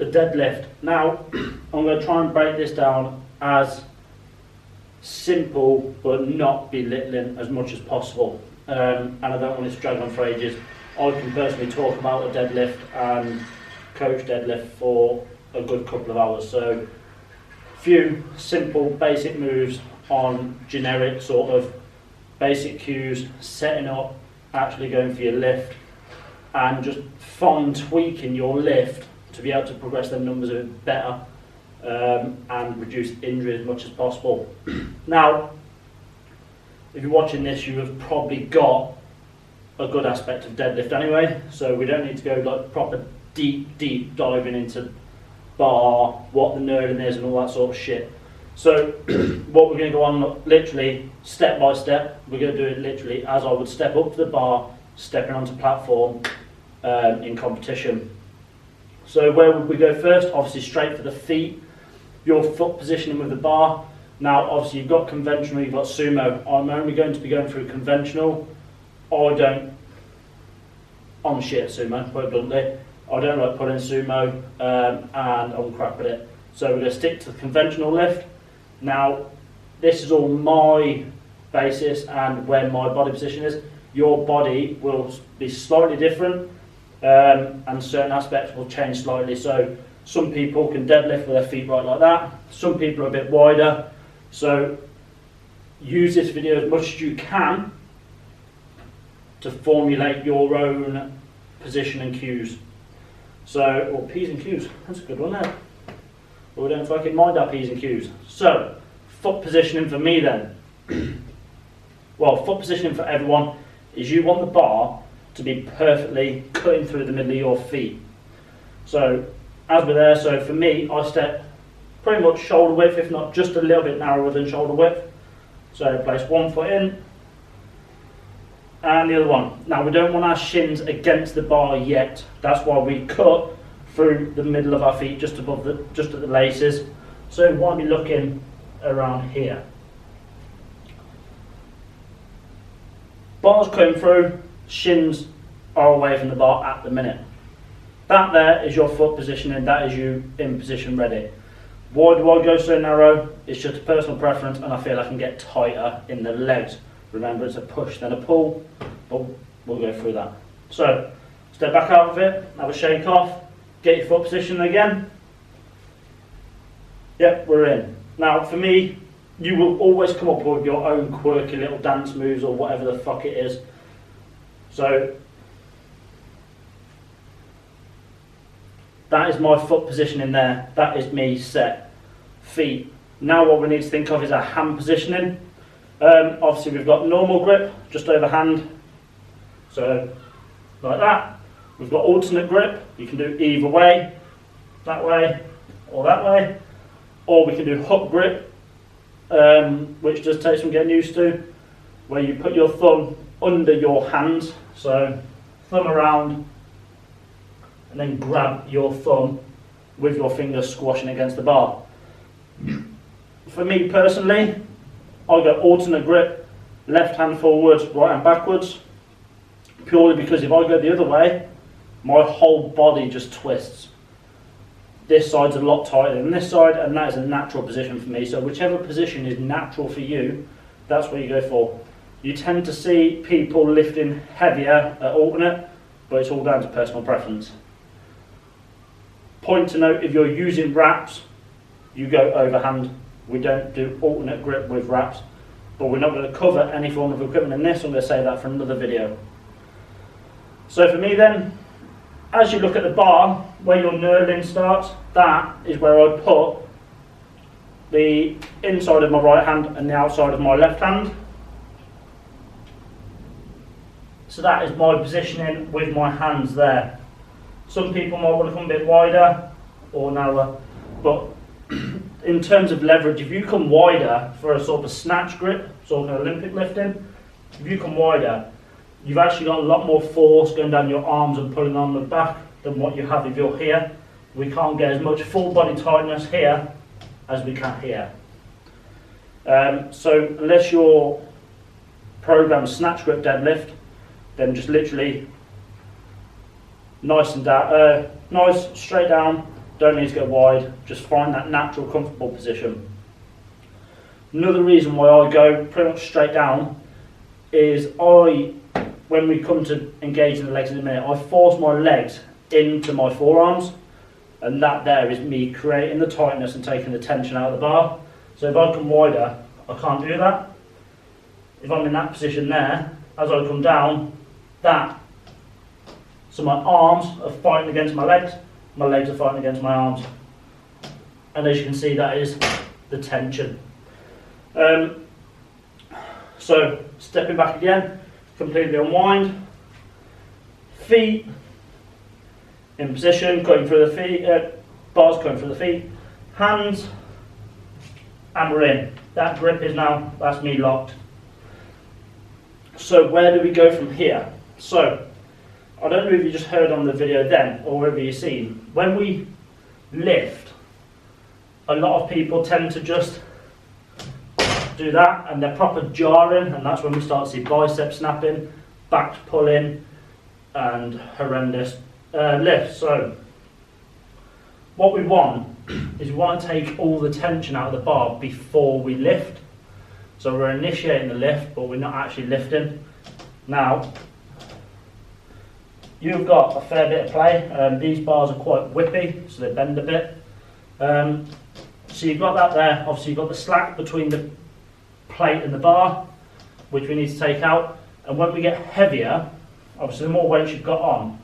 the deadlift. Now, I'm going to try and break this down as simple but not belittling as much as possible. And I don't want this to drag on for ages. I can personally talk about a deadlift and coach deadlift for a good couple of hours. So, few simple basic moves on generic sort of basic cues, setting up, actually going for your lift, and just fine tweaking your lift to be able to progress them numbers a bit better and reduce injury as much as possible. Now, if you're watching this, you have probably got a good aspect of deadlift anyway, so we don't need to go like proper deep diving into bar, what the nerding is and all that sort of shit. So what we're going to go on literally step by step. We're going to do it literally as I would step up to the bar, stepping onto platform in competition. So where would we go first? Obviously straight for the feet, your foot positioning with the bar. Now obviously you've got conventional, you've got sumo. I'm only going to be going through conventional. I'm shit at sumo, quite bluntly. I don't like pulling sumo and I'm crap at it. So we're going to stick to the conventional lift. Now this is all my basis and where my body position is. Your body will be slightly different and certain aspects will change slightly. So some people can deadlift with their feet right like that. Some people are a bit wider. So use this video as much as you can to formulate your own position and cues. So, or P's and Q's, that's a good one there. But we don't fucking mind our P's and Q's. So, foot positioning for me then. Well, foot positioning for everyone is you want the bar to be perfectly cutting through the middle of your feet. So, as we're there, so for me, I step pretty much shoulder width, if not just a little bit narrower than shoulder width. So, place one foot in, and the other one. Now we don't want our shins against the bar yet. That's why we cut through the middle of our feet, just at the laces. So we want to be looking around here. Bar's coming through, shins are away from the bar at the minute. That there is your foot positioning, that is you in position ready. Why do I go so narrow? It's just a personal preference and I feel I can get tighter in the legs. Remember, it's a push then a pull, but we'll go through that. So, step back out of it, have a shake off, get your foot position again. Yep, we're in. Now, for me, you will always come up with your own quirky little dance moves or whatever the fuck it is. So, that is my foot position in there. That is me set. Feet. Now what we need to think of is our hand positioning. Obviously we've got normal grip, just over hand, so like that. We've got alternate grip, you can do either way, that way or that way, or we can do hook grip, which just takes some getting used to, where you put your thumb under your hands, so thumb around and then grab your thumb with your fingers squashing against the bar. For me personally, I go alternate grip, left hand forwards, right hand backwards, purely because if I go the other way, my whole body just twists. This side's a lot tighter than this side, and that is a natural position for me. So whichever position is natural for you, that's what you go for. You tend to see people lifting heavier at alternate, but it's all down to personal preference. Point to note, if you're using wraps, you go overhand. We don't do alternate grip with wraps, but we're not going to cover any form of equipment in this. I'm going to save that for another video. So for me then, as you look at the bar, where your knurling starts, that is where I put the inside of my right hand and the outside of my left hand. So that is my positioning with my hands there. Some people might want to come a bit wider or narrower, but in terms of leverage, if you come wider for a sort of snatch grip, sort of Olympic lifting, if you come wider, you've actually got a lot more force going down your arms and pulling on the back than what you have if you're here. We can't get as much full body tightness here as we can here. So unless you're programmed snatch grip deadlift, then just literally nice and down, nice straight down, don't need to go wide, just find that natural comfortable position. Another reason why I go pretty much straight down is when we come to engaging the legs in a minute, I force my legs into my forearms, and that there is me creating the tightness and taking the tension out of the bar. So if I come wider, I can't do that. If I'm in that position there, as I come down, so my arms are fighting against my legs are fighting against my arms. And as you can see, that is the tension. So stepping back again, completely unwind, feet in position, going through the feet, bars going through the feet, hands, and we're in. That grip is now, that's me locked. So where do we go from here? So, I don't know if you just heard on the video then, or whether you've seen, when we lift, a lot of people tend to just do that, and they're proper jarring, and that's when we start to see biceps snapping, backs pulling, and horrendous lifts. So, what we want is we want to take all the tension out of the bar before we lift. So we're initiating the lift, but we're not actually lifting. Now, you've got a fair bit of play. These bars are quite whippy, so they bend a bit. So you've got that there. Obviously, you've got the slack between the plate and the bar, which we need to take out. And when we get heavier, obviously the more weight you've got on,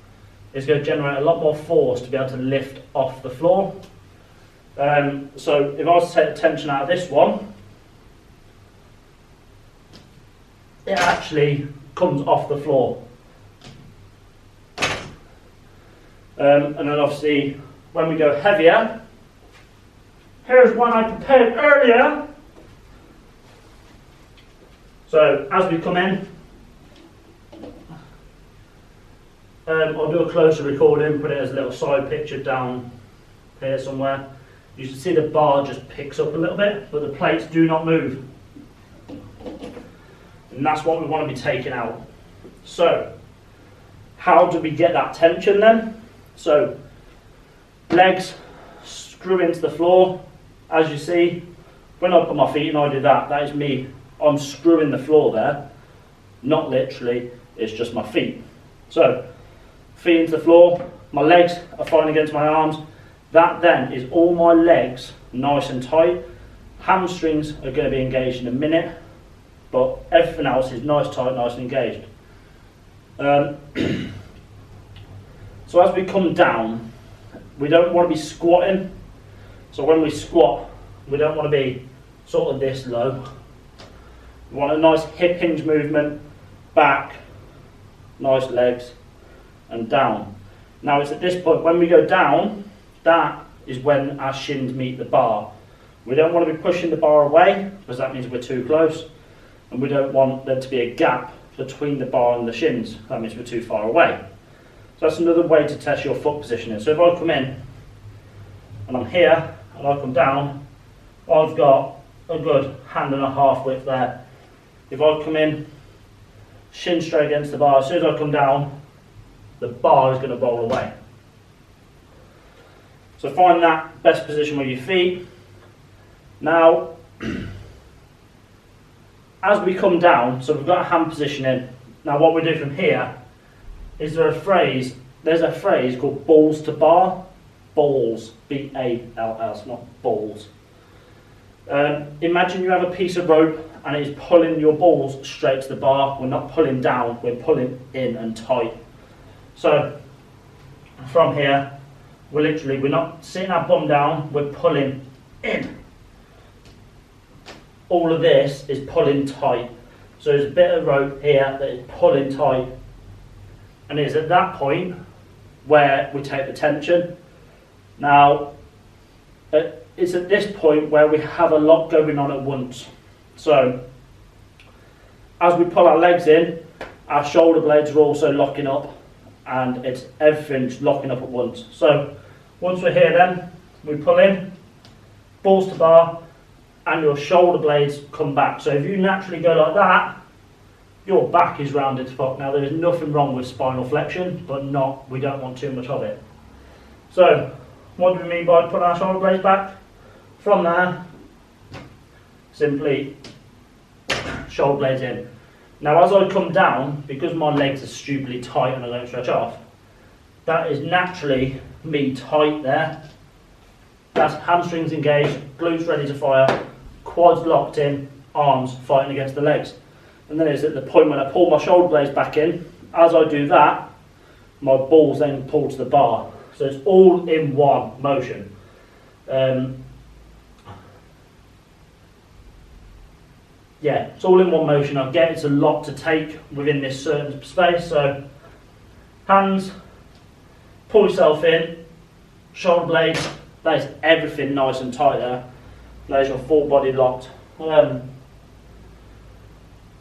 it's going to generate a lot more force to be able to lift off the floor. So if I was to take the tension out of this one, it actually comes off the floor. And then obviously, when we go heavier, here's one I prepared earlier. So as we come in, I'll do a closer recording, put it as a little side picture down here somewhere. You can see the bar just picks up a little bit, but the plates do not move. And that's what we want to be taking out. So, how do we get that tension then? So, legs screw into the floor. As you see, when I put my feet and I do that, that is me. I'm screwing the floor there. Not literally, it's just my feet. So, feet into the floor, my legs are fighting against my arms. That then is all my legs nice and tight. Hamstrings are going to be engaged in a minute, but everything else is nice, tight, nice and engaged. So as we come down, we don't want to be squatting. So when we squat, we don't want to be sort of this low. We want a nice hip hinge movement, back, nice legs, and down. Now it's at this point, when we go down, that is when our shins meet the bar. We don't want to be pushing the bar away, because that means we're too close. And we don't want there to be a gap between the bar and the shins. That means we're too far away. So that's another way to test your foot positioning. So if I come in, and I'm here, and I come down, I've got a good hand and a half width there. If I come in, shin straight against the bar, as soon as I come down, the bar is going to roll away. So find that best position with your feet. Now, as we come down, so we've got a hand position in. Now what we do from here is there's a phrase called balls to bar. Balls, B-A-L-L, not balls. Imagine you have a piece of rope and it is pulling your balls straight to the bar. We're not pulling down, we're pulling in and tight. So from here, we're not sitting our bum down, we're pulling in. All of this is pulling tight. So there's a bit of rope here that is pulling tight. And it's at that point where we take the tension. Now, it's at this point where we have a lot going on at once. So, as we pull our legs in, our shoulder blades are also locking up, and everything's locking up at once. So, once we're here then, we pull in, balls to bar, and your shoulder blades come back. So if you naturally go like that, your back is rounded to fuck. Now there is nothing wrong with spinal flexion, but we don't want too much of it. So What do we mean by putting our shoulder blades back? From there, simply shoulder blades in. Now as I come down, because my legs are stupidly tight and I don't stretch off, that is naturally me tight there. That's hamstrings engaged, glutes ready to fire, quads locked in, arms fighting against the legs. And then it's at the point when I pull my shoulder blades back in, as I do that, my balls then pull to the bar. So it's all in one motion. Yeah, it's all in one motion. I get it's a lot to take within this certain space. So hands, pull yourself in, shoulder blades, that is everything nice and tight there. There's your full body locked. We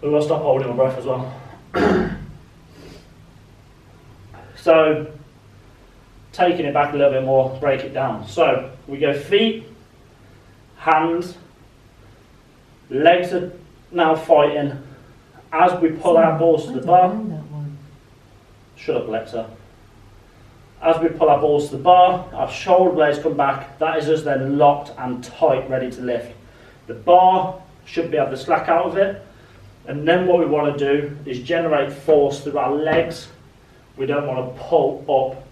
will stop holding my breath as well. So, taking it back a little bit more, break it down. So, we go feet, hands, legs are now fighting. As we pull our balls to the bar, shut up Alexa. As we pull our balls to the bar, our shoulder blades come back. That is us then locked and tight, ready to lift. The bar should be able to slack out of it. And then what we want to do is generate force through our legs. We don't want to pull up.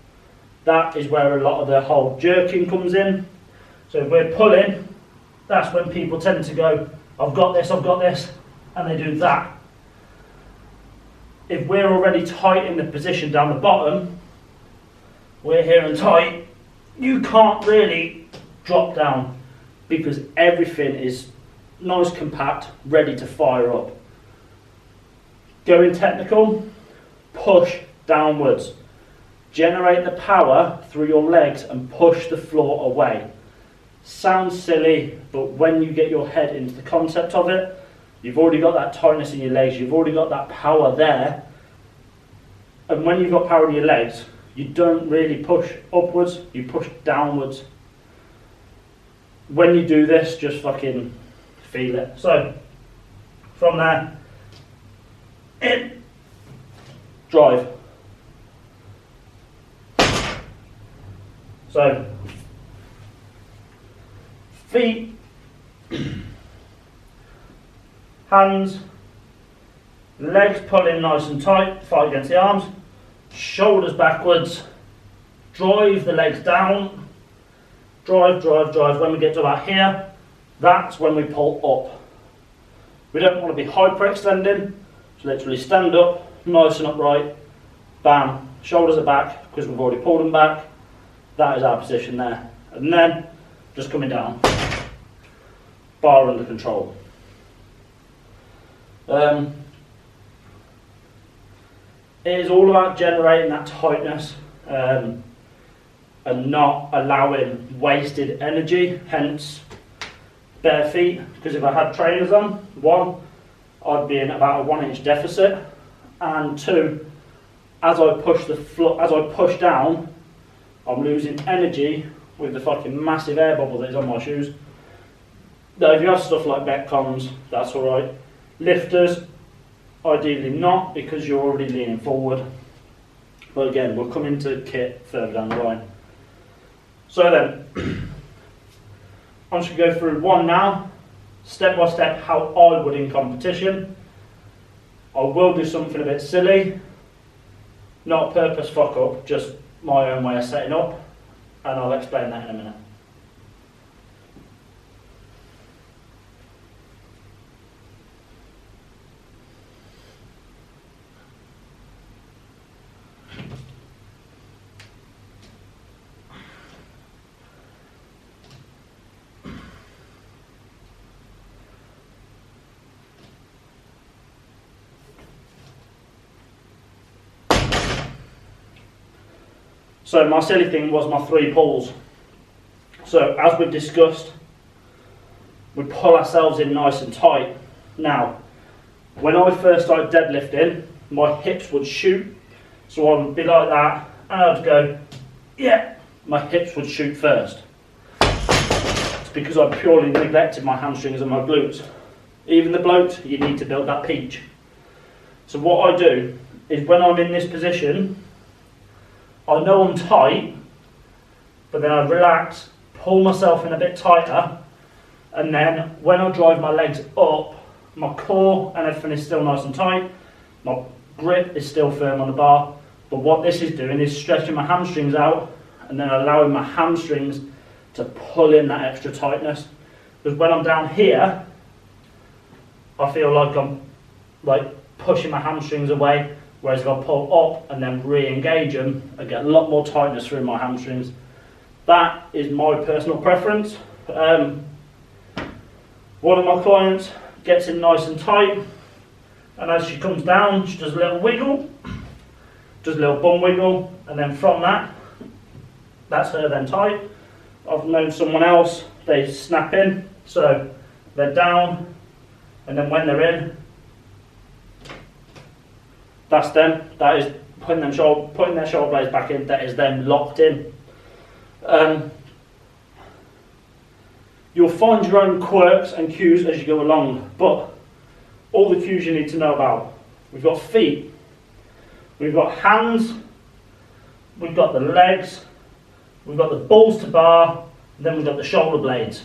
That is where a lot of the whole jerking comes in. So if we're pulling, that's when people tend to go, I've got this, and they do that. If we're already tight in the position down the bottom, we're here and tight, you can't really drop down because everything is nice, compact, ready to fire up. Going technical, push downwards. Generate the power through your legs and push the floor away. Sounds silly, but when you get your head into the concept of it, you've already got that tightness in your legs, you've already got that power there. And when you've got power in your legs, you don't really push upwards, you push downwards. When you do this, just fucking feel it. So, from there, in, drive. So, feet, hands, legs pull in nice and tight, fight against the arms, shoulders backwards, drive the legs down, drive. When we get to about here, that's when we pull up. We don't want to be hyperextending, so literally stand up, nice and upright, bam, shoulders are back because we've already pulled them back. That is our position there. And then, just coming down, bar under control. It is all about generating that tightness and not allowing wasted energy, hence bare feet, because if I had trainers on, one, I'd be in about a 1 inch deficit, and two, as I push down, I'm losing energy with the fucking massive air bubble that is on my shoes. Now if you have stuff like Metcons, that's alright. Lifters, ideally not, because you're already leaning forward. But again, we'll come into kit further down the line. So then, I'm just going to go through one now, step by step, how I would in competition. I will do something a bit silly, not a purpose fuck up, just my own way of setting up, and I'll explain that in a minute. So my silly thing was my 3 pulls. So as we've discussed, we pull ourselves in nice and tight. Now, when I first started deadlifting, my hips would shoot. So I would be like that, and I'd go, yeah, my hips would shoot first. It's because I purely neglected my hamstrings and my glutes. Even the bloat, you need to build that peach. So what I do is when I'm in this position, I know I'm tight, but then I relax, pull myself in a bit tighter, and then when I drive my legs up, my core and everything is still nice and tight, my grip is still firm on the bar, but what this is doing is stretching my hamstrings out and then allowing my hamstrings to pull in that extra tightness. Because when I'm down here, I feel like I'm pushing my hamstrings away, whereas if I pull up and then re-engage them, I get a lot more tightness through my hamstrings. That is my personal preference. One of my clients gets in nice and tight, and as she comes down, she does a little wiggle, does a little bum wiggle, and then from that, that's her then tight. I've known someone else, they snap in, so they're down, and then when they're in, that's them. That is putting their shoulder blades back in, that is them locked in. You'll find your own quirks and cues as you go along, but all the cues you need to know about. We've got feet, we've got hands, we've got the legs, we've got the balls to bar, and then we've got the shoulder blades.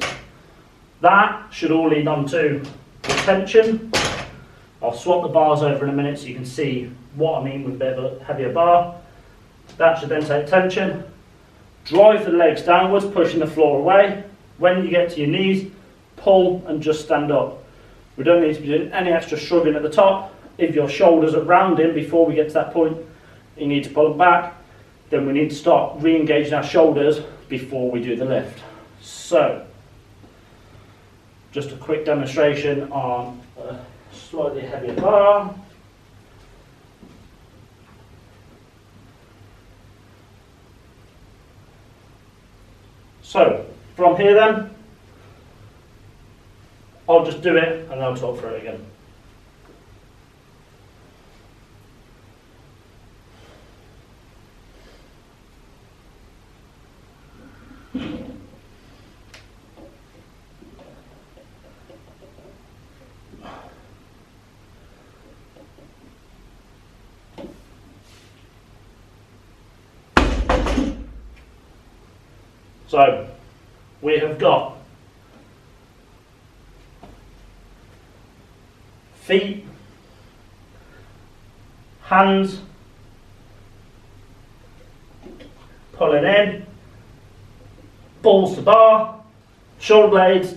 That should all lead on to the tension. I'll swap the bars over in a minute so you can see what I mean with a bit of a heavier bar. That should then take tension. Drive the legs downwards, pushing the floor away. When you get to your knees, pull and just stand up. We don't need to be doing any extra shrugging at the top. If your shoulders are rounding before we get to that point, you need to pull them back. Then we need to start re-engaging our shoulders before we do the lift. So, just a quick demonstration on a slightly heavier bar. So, from here then, I'll just do it and I'll talk through it again. So, we have got feet, hands, pulling in, balls to bar, shoulder blades,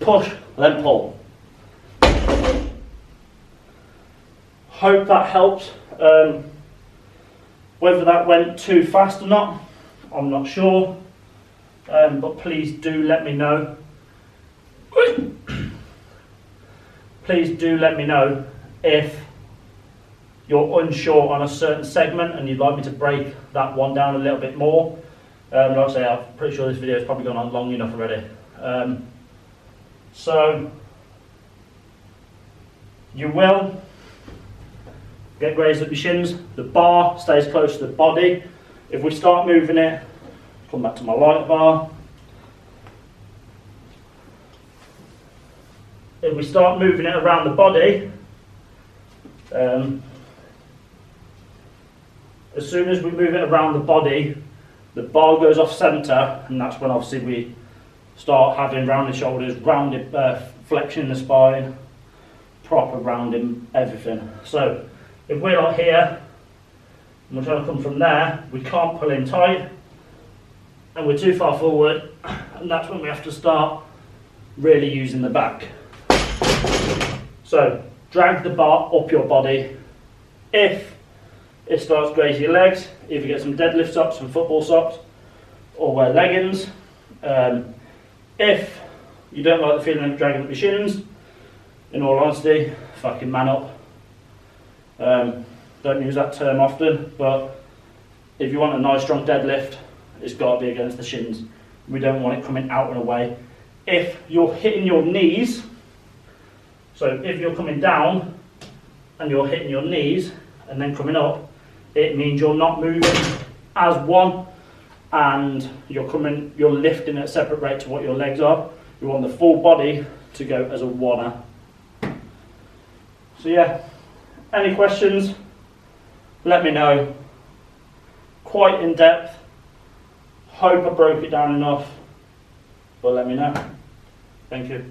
push, then pull. Hope that helps. Whether that went too fast or not, I'm not sure. But please do let me know. Please do let me know if you're unsure on a certain segment and you'd like me to break that one down a little bit more. Like I say, I'm pretty sure this video has probably gone on long enough already. So you will get grazed at your shins. The bar stays close to the body. If we start moving it, come back to my light bar. If we start moving it around the body, as soon as we move it around the body, the bar goes off centre, and that's when obviously we start having rounded shoulders, rounded flexion in the spine, proper rounding everything. So if we're like here, and we're trying to come from there, we can't pull in tight, and we're too far forward, and that's when we have to start really using the back. So drag the bar up your body. If it starts grazing your legs, if you get some deadlift socks, some football socks, or wear leggings. If you don't like the feeling of dragging up your shins, in all honesty, fucking man up. Don't use that term often, but if you want a nice strong deadlift, it's got to be against the shins. We don't want it coming out and away. If you're hitting your knees, so if you're coming down and you're hitting your knees and then coming up, it means you're not moving as one, and you're lifting at a separate rate to what your legs are. You want the full body to go as a oneer. So yeah, any questions? Let me know. Quite in depth. Hope I broke it down enough, but let me know. Thank you.